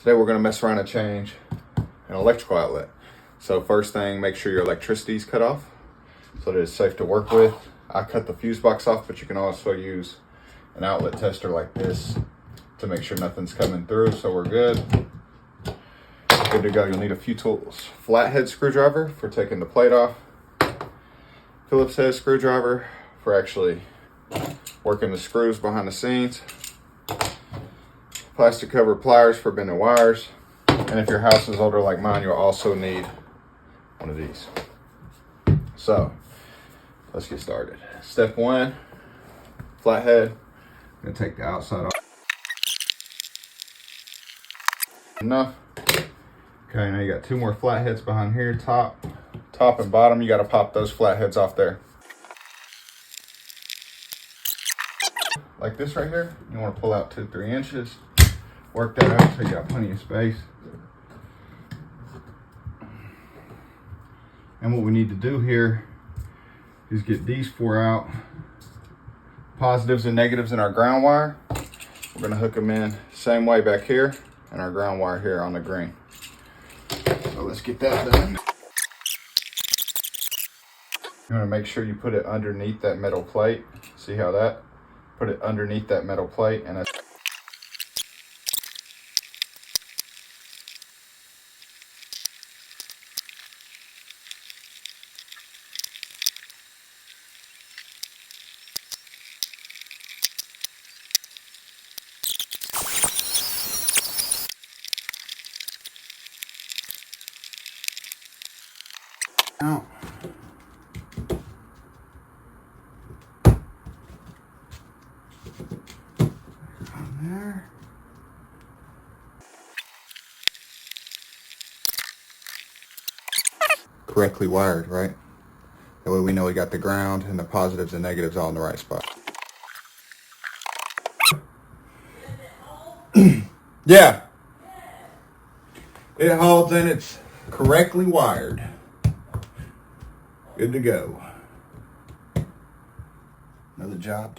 Today we're gonna mess around and change an electrical outlet. So first thing, make sure your electricity is cut off so that it's safe to work with. I cut the fuse box off, but you can also use an outlet tester like this to make sure nothing's coming through, so we're good. Good to go. You'll need a few tools. Flathead screwdriver for taking the plate off. Phillips head screwdriver for actually working the screws behind the scenes. Plastic cover pliers for bending wires. And if your house is older like mine, you'll also need one of these. So let's get started. Step one, flathead. I'm gonna take the outside off. Enough. Okay, now you got two more flatheads behind here, top and bottom. You gotta pop those flatheads off there. Like this right here. You wanna pull out 2-3 inches. Work that out so you got plenty of space. And what we need to do here is get these 4 out. Positives and negatives in our ground wire. We're gonna hook them in same way back here and our ground wire here on the green. So let's get that done. You wanna make sure you put it underneath that metal plate. See how that? Put it underneath that metal plate and that's out. On there. Correctly wired, right? That way we know we got the ground and the positives and negatives all in the right spot. Yeah. It holds and it's correctly wired. Good to go. Another job.